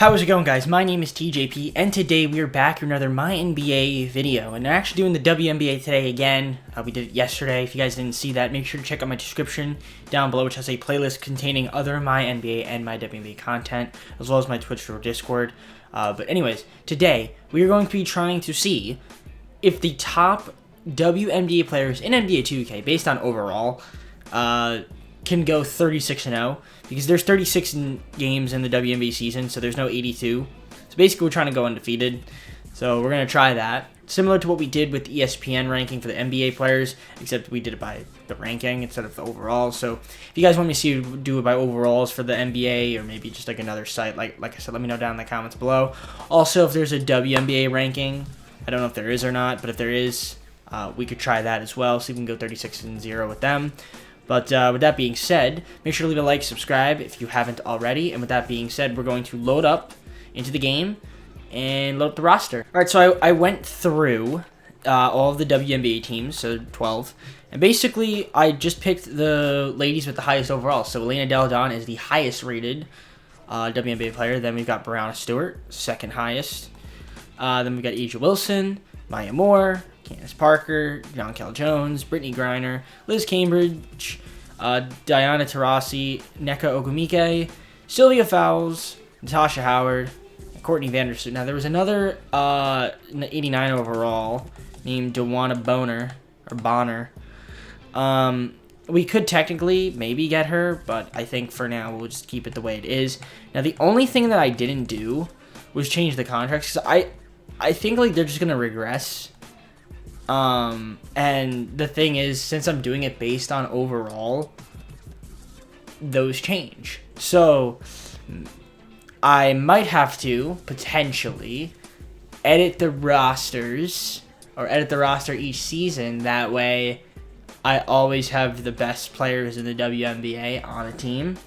How's it going, guys? My name is TJP, and today we are back with another MyNBA video, and I'm actually doing the WNBA today again. We did it yesterday. If you guys didn't see that, make sure to check out my description down below, which has a playlist containing other MyNBA and MyWNBA content, as well as my Twitch or Discord. But anyways, today we are going to be trying to see if the top WNBA players in NBA 2K, based on overall, can go 36-0, because there's 36 games in the WNBA season, so there's no 82. So basically, we're trying to go undefeated. So we're going to try that. Similar to what we did with ESPN ranking for the NBA players, except we did it by the ranking instead of the overall. So if you guys want me to see do it by overalls for the NBA, or maybe just like another site, like I said, let me know down in the comments below. Also, if there's a WNBA ranking, I don't know if there is or not, but if there is, we could try that as well, so we can go 36-0 with them. But with that being said, make sure to leave a like, subscribe if you haven't already. And with that being said, we're going to load up into the game and load up the roster. All right, so I went through all of the WNBA teams, so 12. And basically, I just picked the ladies with the highest overall. So Elena Delle Donne is the highest rated WNBA player. Then we've got Breanna Stewart, second highest. Then we've got A'ja Wilson, Maya Moore, Candace Parker, Jonquel Jones, Brittany Griner, Liz Cambridge, Diana Taurasi, Nneka Ogwumike, Sylvia Fowles, Natasha Howard, and Courtney Vandersloot. Now, there was another 89 overall named Dewana Bonner. We could technically maybe get her, but I think for now we'll just keep it the way it is. Now, the only thing that I didn't do was change the contracts, because I think like they're just going to regress. And the thing is, since I'm doing it based on overall, those change. So I might have to potentially edit the rosters, or edit the roster each season. That way I always have the best players in the WNBA on a team.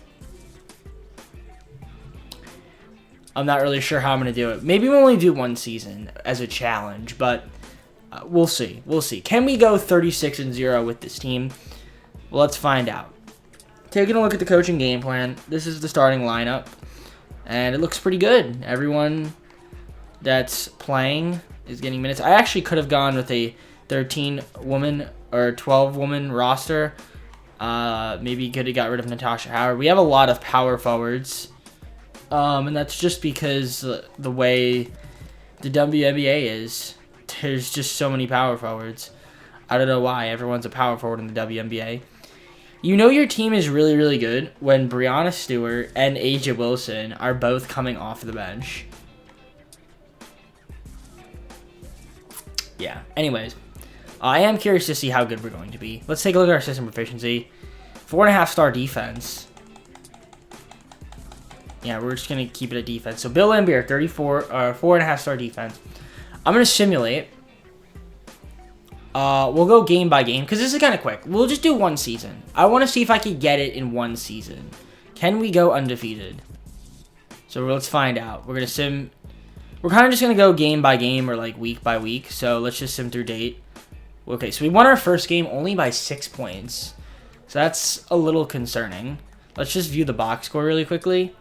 I'm not really sure how I'm going to do it. Maybe we'll only do one season as a challenge, but we'll see. We'll see. Can we go 36-0 with this team? Well, let's find out. Taking a look at the coaching game plan, this is the starting lineup, and it looks pretty good. Everyone that's playing is getting minutes. I actually could have gone with a 13-woman or 12-woman roster. Maybe could have got rid of Natasha Howard. We have a lot of power forwards, and that's just because the way the WNBA is. There's just so many power forwards. I don't know why. Everyone's a power forward in the WNBA. You know your team is really, really good when Breanna Stewart and A'ja Wilson are both coming off the bench. Yeah. Anyways, I am curious to see how good we're going to be. Let's take a look at our system proficiency. 4.5-star defense. Yeah, we're just going to keep it at defense. So Bill Lambier, 4.5-star defense. I'm going to simulate. We'll go game by game, because this is kind of quick. We'll just do one season. I want to see if I can get it in one season. Can we go undefeated? So let's find out. We're going to sim. We're kind of just going to go game by game, or like week by week. So let's just sim through date. Okay, so we won our first game only by 6 points. So that's a little concerning. Let's just view the box score really quickly.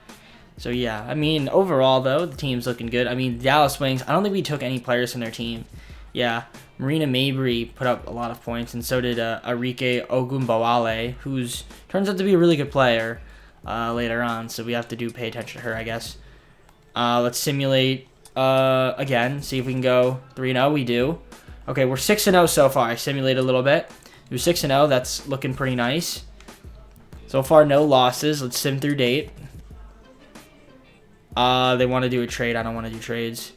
So, yeah, I mean, overall, though, the team's looking good. I mean, Dallas Wings, I don't think we took any players from their team. Yeah, Marina Mabry put up a lot of points, and so did Arike Ogunbowale, who's turns out to be a really good player later on, so we have to pay attention to her, I guess. Let's simulate again, see if we can go 3-0. We do. Okay, we're 6-0 so far. I simulated a little bit. We're 6-0. That's looking pretty nice. So far, no losses. Let's sim through date. They want to do a trade. I don't want to do trades.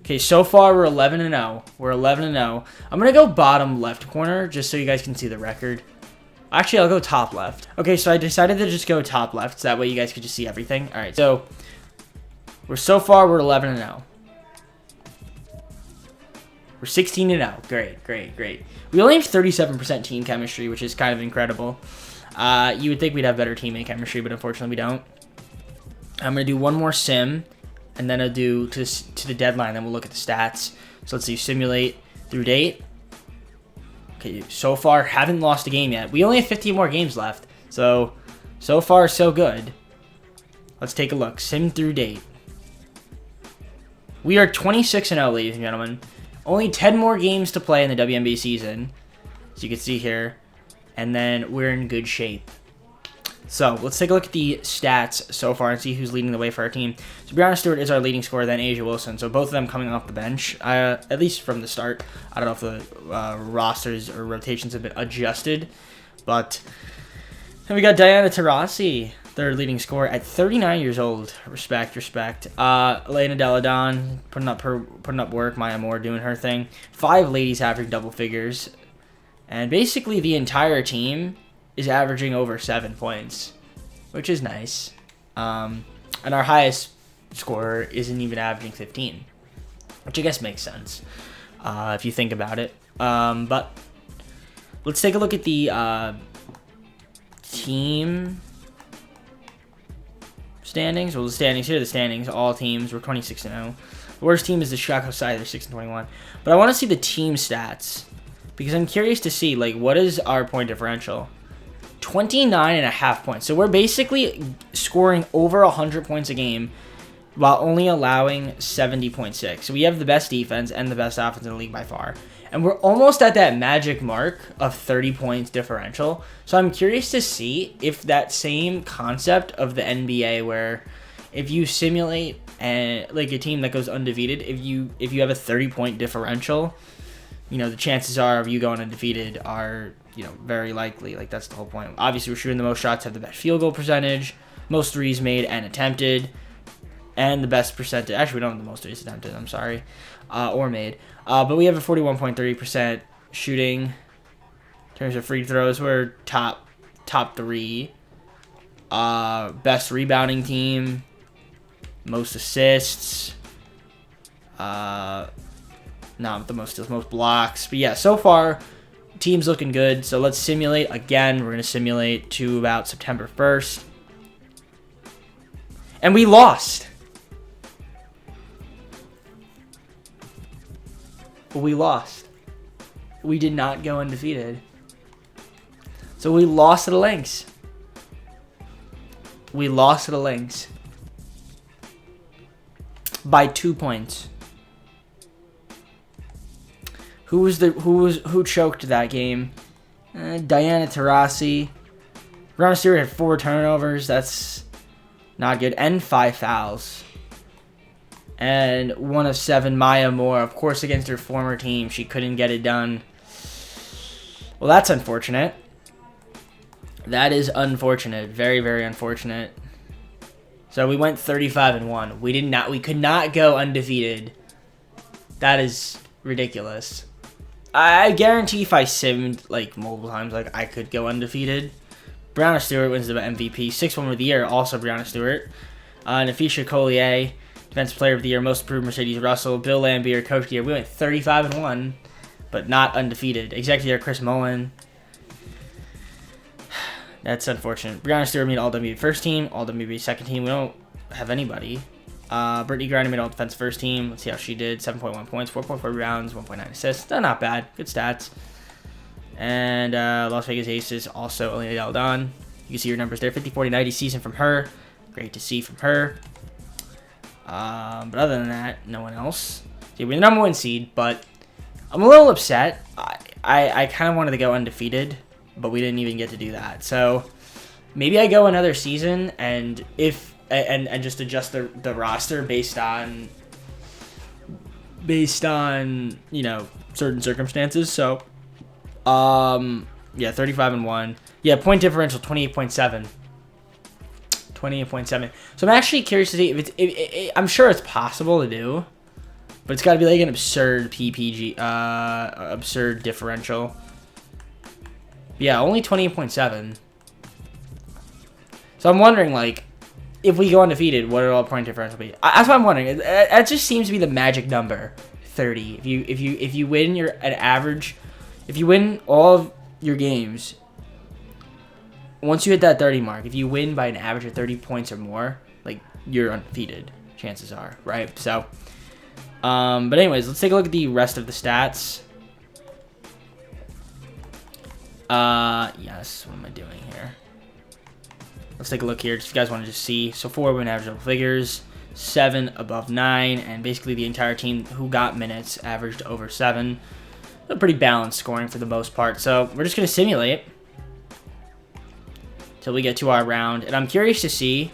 Okay, so far we're 11-0. We're 11-0. I'm going to go bottom left corner just so you guys can see the record. Actually, I'll go top left. Okay, so I decided to just go top left, so that way you guys could just see everything. All right, so we're 11-0. We're 16-0. Great. We only have 37% team chemistry, which is kind of incredible. You would think we'd have better teammate chemistry, but unfortunately we don't. I'm going to do one more sim, and then I'll do to the deadline, then we'll look at the stats. So let's see, simulate through date. Okay, so far, haven't lost a game yet. We only have 15 more games left, so far, so good. Let's take a look. Sim through date. We are 26-0, ladies and gentlemen. Only 10 more games to play in the WNBA season, as you can see here. And then we're in good shape. So let's take a look at the stats so far and see who's leading the way for our team. So Brianna Stewart is our leading scorer, then Asia Wilson. So both of them coming off the bench, at least from the start. I don't know if the rosters or rotations have been adjusted. But then we got Diana Taurasi, their leading scorer at 39 years old. Respect. Elena Deladon putting up work. Maya Moore doing her thing. 5 ladies averaging double figures. And basically the entire team is averaging over 7 points, which is nice. And our highest scorer isn't even averaging 15, which I guess makes sense if you think about it. But let's take a look at the team standings. Well, the standings here. The standings. All teams. We're 26-0. The worst team is the Chicago side. They're 6-21. But I want to see the team stats because I'm curious to see what is our point differential. 29.5 points. So we're basically scoring over 100 points a game while only allowing 70.6. So we have the best defense and the best offense in the league by far. And we're almost at that magic mark of 30 points differential. So I'm curious to see if that same concept of the NBA where if you simulate a team that goes undefeated, if you have a 30-point differential, the chances are of you going undefeated are very likely. That's the whole point. Obviously, we're shooting the most shots, have the best field goal percentage, most threes made and attempted, and the best percentage. Actually, we don't have the most threes attempted, I'm sorry, or made. But we have a 41.3% shooting. In terms of free throws, we're top 3. Best rebounding team, most assists. Not the most steals, most blocks. But yeah, so far, team's looking good. So let's simulate again. We're going to simulate to about September 1st. And we lost. We lost. We did not go undefeated. So we lost to the Lynx. We lost to the Lynx by 2 points. Who choked that game? Diana Taurasi. Brianna Stewart had 4 turnovers. That's not good. And 5 fouls. And 1 of 7, Maya Moore. Of course, against her former team, she couldn't get it done. Well, that's unfortunate. That is unfortunate. Very, very unfortunate. So we went 35-1. We could not go undefeated. That is ridiculous. I guarantee if I simmed multiple times, I could go undefeated. Brianna Stewart wins the MVP. 6th Woman of the Year, also Brianna Stewart. Nafisha Collier, Defensive Player of the Year, Most Improved Mercedes Russell. Bill Lambier, Coach of the Year. We went 35-1, but not undefeated. Executive Chris Mullen. That's unfortunate. Brianna Stewart made All-WNBA first team, All-WNBA second team. We don't have anybody. Brittany Griner made All-Defense first team. Let's see how she did. 7.1 points, 4.4 rebounds, 1.9 assists. They're not bad. Good stats. And Las Vegas Aces, also Elena Deladon. You can see your numbers there. 50, 40, 90 season from her. Great to see from her. But other than that, no one else. Yeah, we're the number 1 seed, but I'm a little upset. I kind of wanted to go undefeated, but we didn't even get to do that. So maybe I go another season and just adjust the roster based on certain circumstances. So yeah, 35-1. Yeah, point differential 28.7. 28.7. So I'm actually curious to see if I'm sure it's possible to do, but it's got to be an absurd PPG, absurd differential. Yeah, only 28.7. So I'm wondering, if we go undefeated, what would our point differential be? That's what I'm wondering. It just seems to be the magic number, 30. If you win if you win all of your games, once you hit that 30 mark, if you win by an average of 30 points or more, you're undefeated. Chances are, right? So, but anyways, let's take a look at the rest of the stats. Yes. What am I doing here? Let's take a look here. If you guys want to just see. So 4 win average double figures, 7 above 9, and basically the entire team who got minutes averaged over 7. A pretty balanced scoring for the most part. So we're just going to simulate till we get to our round. And I'm curious to see.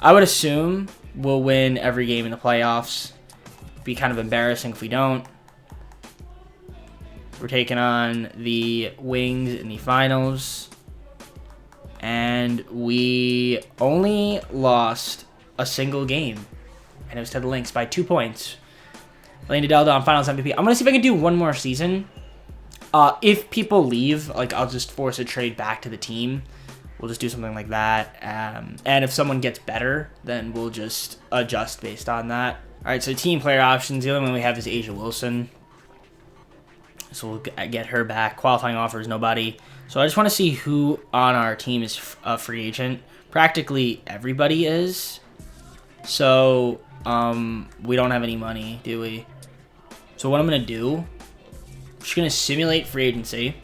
I would assume we'll win every game in the playoffs. Be kind of embarrassing if we don't. We're taking on the Wings in the finals. And we only lost a single game. And it was to the Lynx by 2 points. Lane Delda on Finals MVP. I'm going to see if I can do one more season. If people leave, like, I'll just force a trade back to the team. We'll just do something like that. And if someone gets better, then we'll just adjust based on that. All right, so team player options. The only one we have is A'ja Wilson. So we'll get her back. Qualifying offers, nobody. So I just want to see who on our team is a free agent. Practically everybody is. So we don't have any money, do we? So what I'm going to do, I'm just going to simulate free agency.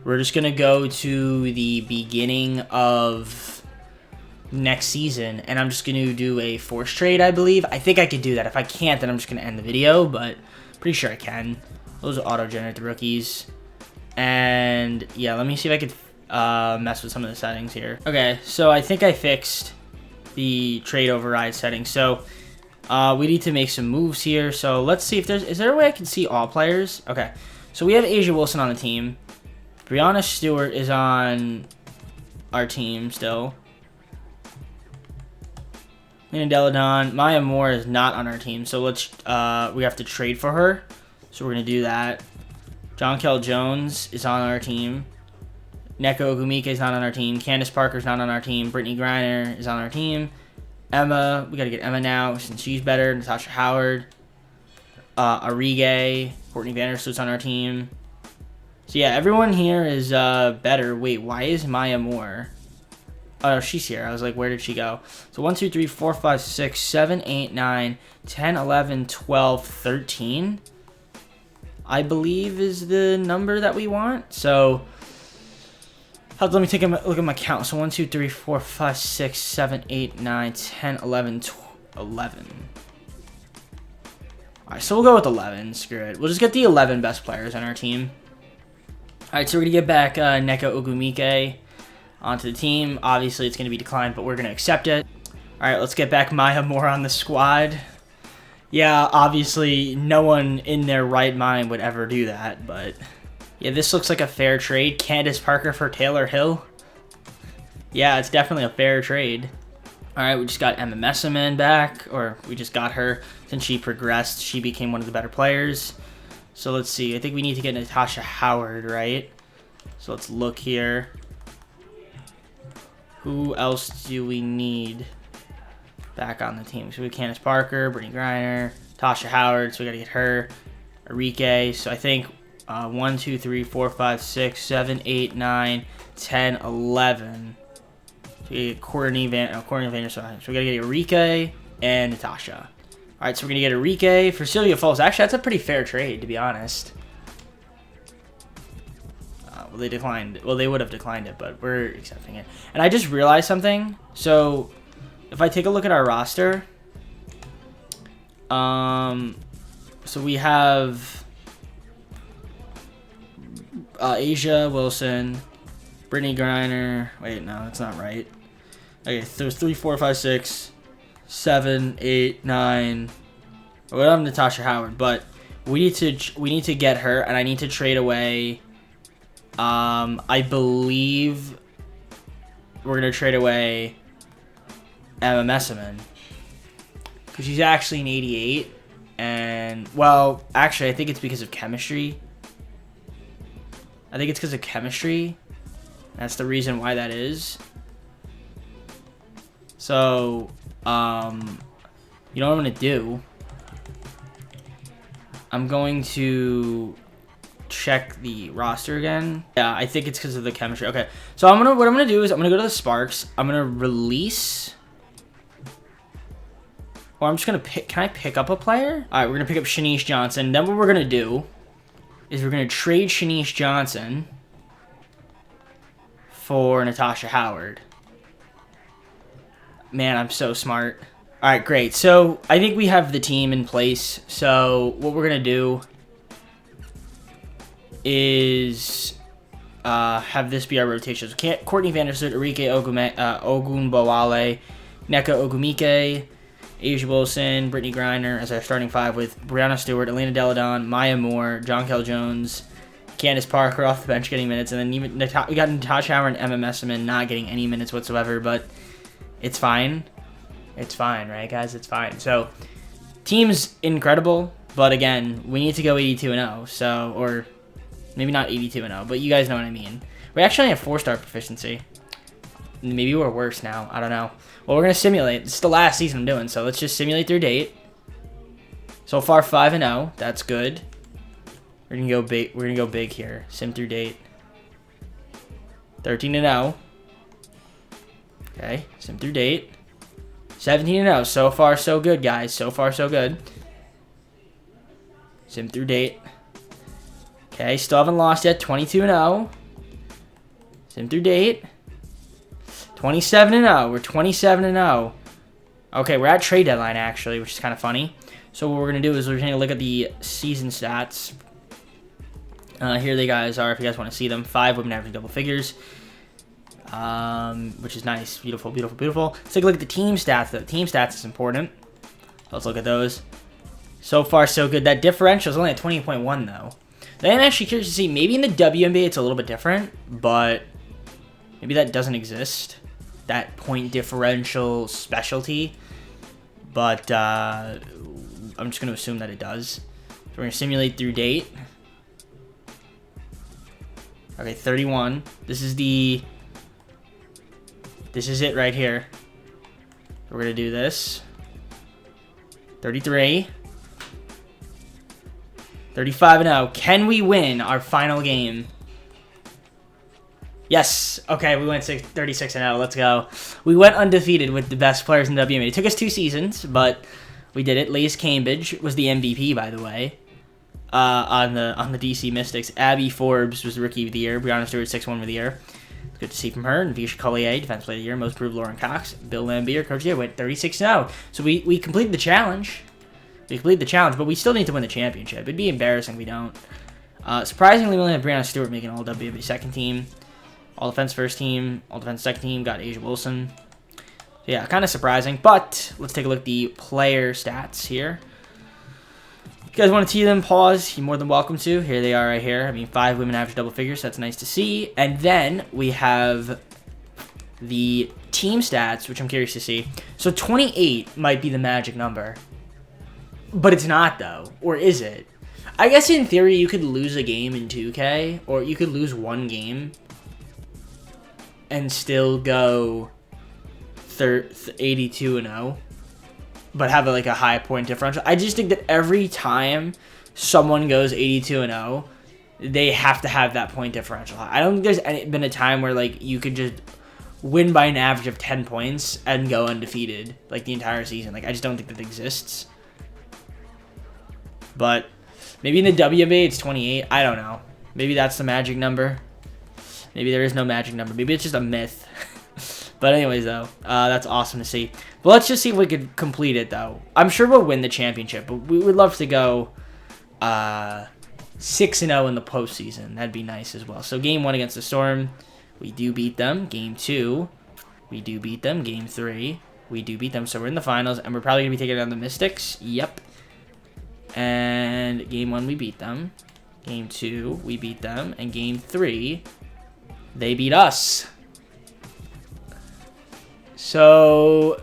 We're just going to go to the beginning of next season, and I'm just going to do a force trade, I believe. I think I could do that. If I can't, then I'm just going to end the video, but pretty sure I can. Those are auto-generate the rookies. And yeah, let me see if I could mess with some of the settings here. Okay, so I think I fixed the trade override settings. So we need to make some moves here. So let's see if is there a way I can see all players? Okay, so we have A'ja Wilson on the team. Brianna Stewart is on our team still. And Deladon. Maya Moore is not on our team. So let's we have to trade for her. So we're gonna do that. John Kell Jones is on our team. Neko Ogumike is not on our team. Candace Parker's not on our team. Brittany Griner is on our team. Emma, we got to get Emma now since she's better. Natasha Howard. Arige. Courtney Vandersloot's on our team. So yeah, everyone here is better. Wait, why is Maya Moore? Oh, she's here. I was like, where did she go? So 1, 2, 3, 4, 5, 6, 7, 8, 9, 10, 11, 12, 13. I believe is the number that we want. So let me take a look at my count. So 1, 2, 3, 4, 5, 6, 7, 8, 9, 10, 11, 11. All right, so we'll go with 11. Screw it. We'll just get the 11 best players on our team. All right, so we're going to get back Neko Ogumike onto the team. Obviously, it's going to be declined, but we're going to accept it. All right, let's get back Maya Moore on the squad. Yeah, obviously, no one in their right mind would ever do that, but yeah, this looks like a fair trade. Candace Parker for Taylor Hill. Yeah, it's definitely a fair trade. All right, we just got Emma Messaman back, or we just got her since she progressed. She became one of the better players. So let's see. I think we need to get Natasha Howard, right? So let's look here. Who else do we need back on the team? So we have Candace Parker, Brittany Griner, Tasha Howard. So we got to get her. Arike. So I think 1, 2, 3, 4, 5, 6, 7, 8, 9, 10, 11. So we get Courtney Vandersloot. So we got to get Arike and Natasha. All right, so we're going to get Arike for Sylvia Falls. Actually, that's a pretty fair trade, to be honest. Well, they declined. Well, they would have declined it, but we're accepting it. And I just realized something. So if I take a look at our roster, so we have A'ja Wilson, Brittany Griner. Wait, no, that's not right. Okay, so there's 3, 4, 5, 6, 7, 8, 9. We don't have Natasha Howard, but we need to get her, and I need to trade away. I believe we're gonna trade away Emma Messaman because she's actually an 88, and well, actually, I think it's because of chemistry. I think it's because of chemistry. That's the reason why that is. So, you know what I'm gonna do? I'm going to check the roster again. Yeah, I think it's because of the chemistry. Okay, so what I'm gonna do is I'm gonna go to the Sparks. I'm gonna release, or I'm just gonna pick. Can I pick up a player? All right, we're gonna pick up Shanice Johnson. Then what we're gonna do is we're gonna trade Shanice Johnson for Natasha Howard. Man, I'm so smart. All right, great. So I think we have the team in place. So what we're going to do is have this be our rotations. Courtney Vandersloot, Arike Ogunbowale, Nneka Ogumike, Asia Wilson, Brittany Griner as our starting five with Brianna Stewart, Elena Deladon, Maya Moore, Jonquel Jones, Candace Parker off the bench getting minutes, and then even we got Natasha Howard and Emma Messiman not getting any minutes whatsoever, but it's fine. It's fine, right, guys? It's fine. So, team's incredible, but again, we need to go 82-0, so, or maybe not 82-0, but you guys know what I mean. We actually have 4-star proficiency. Maybe we're worse now. I don't know. Well, we're going to simulate. It's the last season I'm doing, so let's just simulate through date. So far, 5-0. That's good. We're going to go big. We're going to go big here. Sim through date. 13-0. Okay. Sim through date. 17-0. So far, so good, guys. So far, so good. Sim through date. Okay. Still haven't lost yet. 22-0. Sim through date. 27-0. We're 27-0. Okay, we're at trade deadline, actually, which is kind of funny. So what we're going to do is we're going to look at the season stats. Here they guys are, if you guys want to see them. 5 women averaging double figures. Which is nice. Beautiful, beautiful, beautiful. Let's take a look at the team stats, though. Team stats is important. Let's look at those. So far, so good. That differential is only at 20.1, though. I'm actually curious to see. Maybe in the WNBA it's a little bit different, but maybe that doesn't exist. That point differential specialty. But I'm just going to assume that it does. So we're going to simulate through date. Okay, 31. This is it right here. We're going to do this. 33. 35-0. Can we win our final game? Yes. Okay, we went 36-0. Let's go. We went undefeated with the best players in the WNBA. It took us 2 seasons, but we did it. Lace Cambridge was the MVP, by the way, on the DC Mystics. Abby Forbes was the Rookie of the Year. Brianna Stewart, 6'1" of the year. It's good to see from her. And Visha Collier, Defense Player of the Year. Most Improved Lauren Cox. Bill Lambier, Coach of the Year, went 36-0. So we completed the challenge. We completed the challenge, but we still need to win the championship. It'd be embarrassing if we don't. Surprisingly, we only have Brianna Stewart making all WNBA second team. All defense first team, all defense second team, got Asia Wilson. So yeah, kind of surprising, but let's take a look at the player stats here. If you guys want to see them, pause. You're more than welcome to. Here they are right here. I mean, 5 women average double figures, so that's nice to see. And then we have the team stats, which I'm curious to see. So 28 might be the magic number, but it's not though, or is it? I guess in theory you could lose a game in 2K, or you could lose 1 game and still go 82-0, but have like a high point differential. I just think that every time someone goes 82-0, they have to have that point differential. I don't think there's been a time where like you could just win by an average of 10 points and go undefeated like the entire season. Like I just don't think that exists. But maybe in the WNBA it's 28. I don't know. Maybe that's the magic number. Maybe there is no magic number. Maybe it's just a myth. But anyways, though, that's awesome to see. But let's just see if we could complete it, though. I'm sure we'll win the championship, but we would love to go 6-0 in the postseason. That'd be nice as well. So game 1 against the Storm, we do beat them. Game 2, we do beat them. Game 3, we do beat them. So we're in the finals, and we're probably going to be taking on the Mystics. Yep. And game 1, we beat them. Game 2, we beat them. And game 3... they beat us. So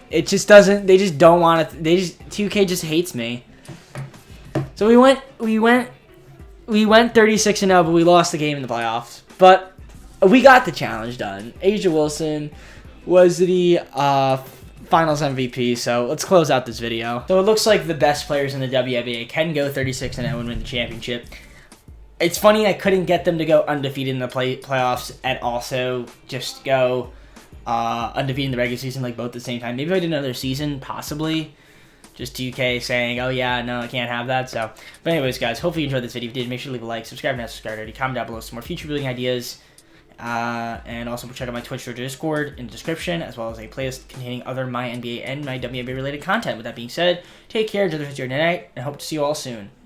it just doesn't. They just don't want it. 2K just hates me. So we went 36-0, but we lost the game in the playoffs. But we got the challenge done. Asia Wilson was the Finals MVP. So let's close out this video. So it looks like the best players in the WNBA can go 36-0 and win the championship. It's funny I couldn't get them to go undefeated in the playoffs and also just go undefeated in the regular season, like both at the same time. Maybe if I did another season, possibly. Just 2K saying, oh yeah, no, I can't have that. So, but anyways, guys, hopefully you enjoyed this video. If you did, make sure to leave a like, subscribe if you're not subscribed already, comment down below some more future building ideas, And also check out my Twitch or Discord in the description, as well as a playlist containing other MyNBA and MyWNBA related content. With that being said, take care, enjoy the rest of your night, and I hope to see you all soon.